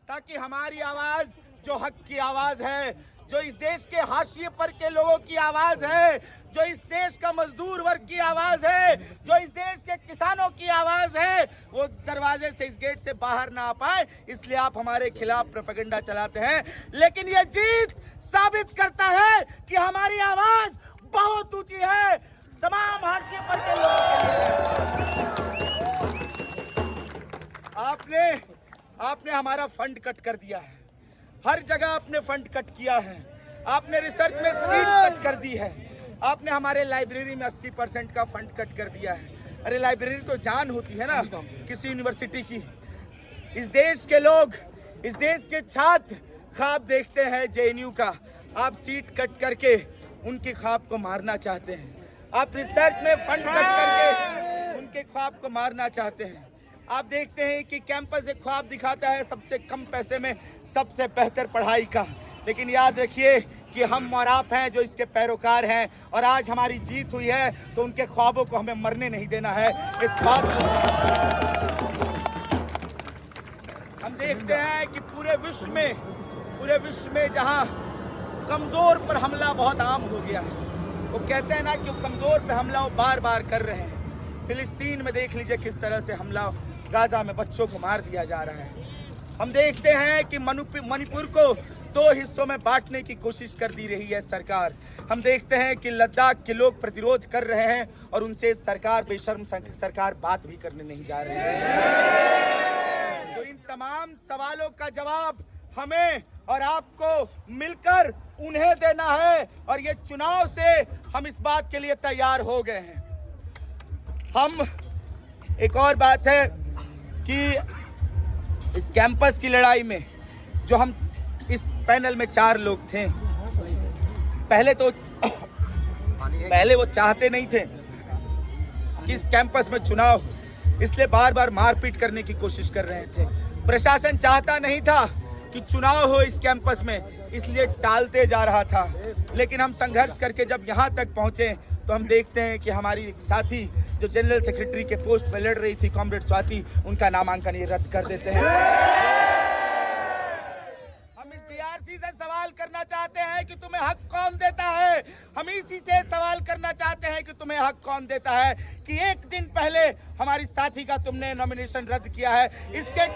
ताकि हमारी आवाज जो हक की आवाज है, जो इस देश के हाशिए पर के लोगों की आवाज है, जो इस देश का मजदूर वर्ग की आवाज है, जो इस देश के किसानों की आवाज है, वो दरवाजे से इस गेट से बाहर ना आ पाए, इसलिए आप हमारे खिलाफ प्रोपेगेंडा चलाते हैं। लेकिन ये जीत साबित करता है कि हमारी आवाज बहुत ऊंची है तमाम हाशिए पर के लोगों के लिए। आपने हमारा फंड कट कर दिया है, हर जगह आपने फंड कट किया है, आपने रिसर्च में सीट कट कर दी है, आपने हमारे लाइब्रेरी में 80% का फंड कट कर दिया है। अरे लाइब्रेरी तो जान होती है ना किसी यूनिवर्सिटी की। इस देश के लोग, इस देश के छात्र ख्वाब देखते हैं जेएनयू का, आप सीट कट करके उनके ख्वाब को मारना चाहते हैं। आप रिसर्च में फंड कट करके उनके ख्वाब को मारना चाहते हैं। आप देखते हैं कि कैंपस एक ख्वाब दिखाता है सबसे कम पैसे में सबसे बेहतर पढ़ाई का, लेकिन याद रखिए कि हम और आप हैं जो इसके पैरोकार हैं, और आज हमारी जीत हुई है तो उनके ख्वाबों को हमें मरने नहीं देना है। इस बात को हम देखते हैं कि पूरे विश्व में जहां कमजोर पर हमला बहुत आम हो गया है, वो कहते हैं ना कि वो कमजोर पे हमला वो बार बार कर रहे हैं। फिलिस्तीन में देख लीजिए किस तरह से हमला, गाजा में बच्चों को मार दिया जा रहा है। हम देखते हैं कि मणिपुर को 2 हिस्सों में बांटने की कोशिश कर दी रही है सरकार। हम देखते हैं कि लद्दाख के लोग प्रतिरोध कर रहे हैं और उनसे सरकार, बेशर्म सरकार, बात भी करने नहीं जा रही है। तो इन तमाम सवालों का जवाब हमें और आपको मिलकर उन्हें देना है, और ये चुनाव से हम इस बात के लिए तैयार हो गए हैं। एक और बात है कि इस कैंपस की लड़ाई में जो हम इस पैनल में 4 लोग थे, पहले वो चाहते नहीं थे कि इस कैंपस में चुनाव, इसलिए बार बार मारपीट करने की कोशिश कर रहे थे। प्रशासन चाहता नहीं था कि चुनाव हो इस कैंपस में, इसलिए टालते जा रहा था। लेकिन हम संघर्ष करके जब यहाँ तक पहुँचे तो हम देखते हैं कि हमारी साथी जो जनरल सेक्रेटरी के पोस्ट में लड़ रही थी, कॉमरेड स्वाति, उनका नामांकन ये रद्द कर देते हैं। हम इस जीआरसी से सवाल करना चाहते हैं कि तुम्हें हक कौन देता है। हम इसी से सवाल करना चाहते हैं कि तुम्हें हक कौन देता है कि एक दिन पहले हमारी साथी का तुमने नॉमिनेशन रद्द किया है। इसके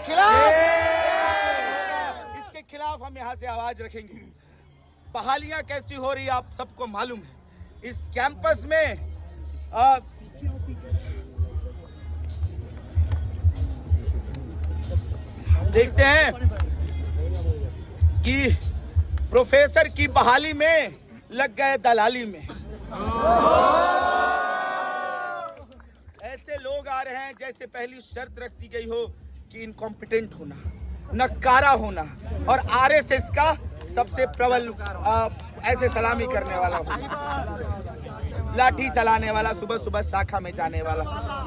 खिलाफ हम यहाँ से आवाज रखेंगे। बहालियां कैसी हो रही है आप सबको मालूम है। इस कैंपस में देखते हैं कि प्रोफेसर की बहाली में लग गए दलाली में। ऐसे लोग आ रहे हैं जैसे पहली शर्त रख दी गई हो कि इनकॉम्पिटेंट होना, नकारा होना, और आरएसएस का सबसे प्रबल ऐसे सलामी करने वाला हो, लाठी चलाने वाला, सुबह सुबह शाखा में जाने वाला,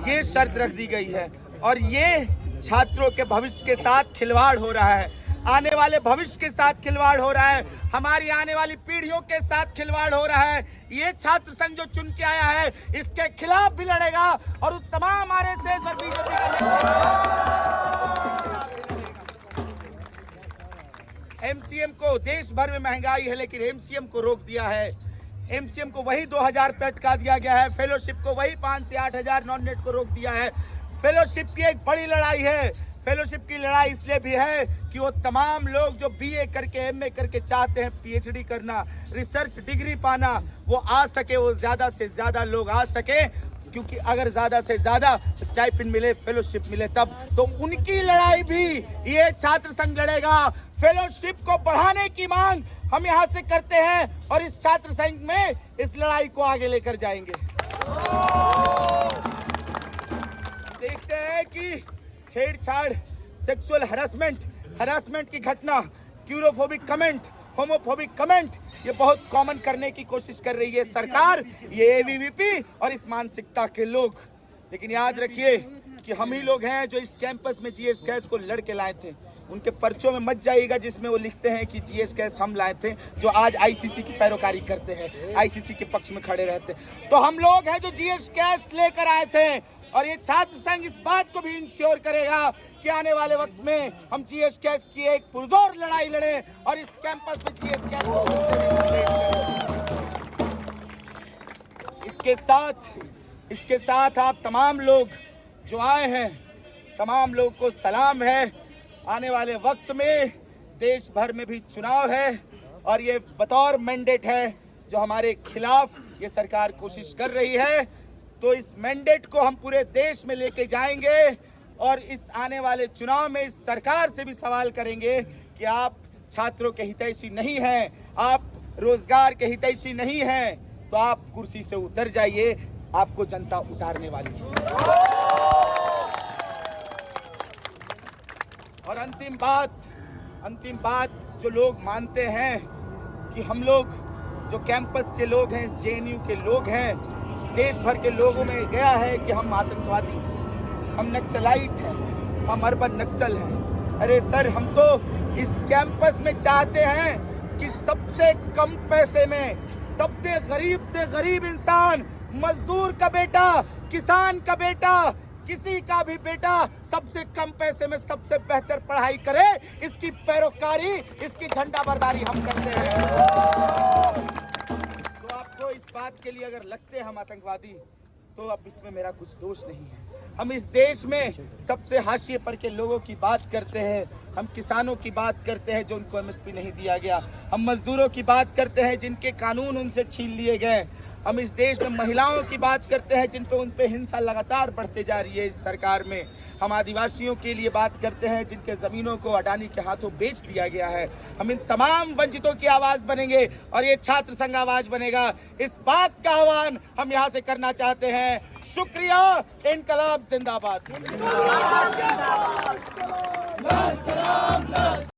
ये शर्त रख दी गई है। और ये छात्रों के भविष्य के साथ खिलवाड़ हो रहा है, आने वाले भविष्य के साथ खिलवाड़ हो रहा है, हमारी आने वाली पीढ़ियों के साथ खिलवाड़ हो रहा है। ये छात्र संघ जो चुन के आया है इसके खिलाफ भी लड़ेगा, और उस तमाम आरएसएस और एमसीएम को, देश भर में महंगाई है लेकिन एमसीएम को रोक दिया है। एमसीएम को वही 2000 पे अटका दिया गया है, फेलोशिप को वही 5 से 8000, नॉन नेट को रोक दिया है। फेलोशिप की एक बड़ी लड़ाई है। फेलोशिप की लड़ाई इसलिए भी है कि वो तमाम लोग जो बीए करके, एमए करके चाहते हैं पीएचडी करना, रिसर्च डिग्री पाना, वो आ सके, वो ज्यादा से ज्यादा लोग आ सके, क्योंकि अगर ज्यादा से ज्यादा स्टाइपेंड मिले, फेलोशिप मिले तब, तो उनकी लड़ाई भी ये छात्र संघ लड़ेगा। फेलोशिप को बढ़ाने की मांग हम यहाँ से करते हैं और इस छात्र संघ में इस लड़ाई को आगे लेकर जाएंगे। देखते हैं कि छेड़छाड़, सेक्सुअल हरासमेंट की घटना, क्यूरोफोबिक कमेंट, होमोफोबिक कमेंट, ये बहुत कॉमन करने की कोशिश कर रही है सरकार, ये एबीवीपी और इस मानसिकता के लोग। लेकिन याद रखिए कि हम ही लोग हैं जो इस कैंपस में जीएस कैस को लड़ के लाए थे। उनके पर्चों में मत जाइएगा जिसमें वो लिखते हैं कि जीएस कैस हम लाए थे, जो आज आईसीसी की पैरोकारी करते हैं, आईसीसी के पक्ष में खड़े रहते हैं। तो हम लोग हैं जो जीएस कैस लेकर आए थे, और ये छात्र संघ इस बात को भी इंश्योर करेगा कि आने वाले वक्त में हम जीएस कैस की एक पुरजोर लड़ाई लड़े और इस कैंपस में जीएस कैस को इसके साथ आप तमाम लोग जो आए हैं, तमाम लोग को सलाम है। आने वाले वक्त में देश भर में भी चुनाव है और ये बतौर मैंडेट है जो हमारे खिलाफ ये सरकार कोशिश कर रही है। तो इस मैंडेट को हम पूरे देश में लेके जाएंगे और इस आने वाले चुनाव में इस सरकार से भी सवाल करेंगे कि आप छात्रों के हितैषी नहीं हैं, आप रोजगार के हितैषी नहीं हैं, तो आप कुर्सी से उतर जाइए, आपको जनता उतारने वाली है। और अंतिम बात जो लोग मानते हैं कि हम लोग जो कैंपस के लोग हैं, जेएनयू के लोग हैं, देश भर के लोगों में गया है कि हम आतंकवादी हैं, हम नक्सलाइट हैं, हम अर्बन नक्सल हैं। अरे सर, हम तो इस कैंपस में चाहते हैं कि सबसे कम पैसे में सबसे गरीब से गरीब इंसान, मजदूर का बेटा, किसान का बेटा, किसी का भी बेटा सबसे कम पैसे में सबसे बेहतर पढ़ाई करे, इसकी पैरोकारी, इसकी झंडा बरदारी हम करते हैं। तो आपको इस बात के लिए अगर लगते हैं हम आतंकवादी, तो अब इसमें मेरा कुछ दोष नहीं है। हम इस देश में सबसे हाशिए पर के लोगों की बात करते हैं, हम किसानों की बात करते हैं जो उनको एमएसपी नहीं दिया गया, हम मजदूरों की बात करते हैं जिनके कानून उनसे छीन लिए गए, हम इस देश में महिलाओं की बात करते हैं जिन पे उन पे हिंसा लगातार बढ़ते जा रही है इस सरकार में, हम आदिवासियों के लिए बात करते हैं जिनके ज़मीनों को अडानी के हाथों बेच दिया गया है। हम इन तमाम वंचितों की आवाज़ बनेंगे और ये छात्र संघ आवाज़ बनेगा। इस बात का आह्वान हम यहाँ से करना चाहते हैं। शुक्रिया। इनकलाब जिंदाबाद।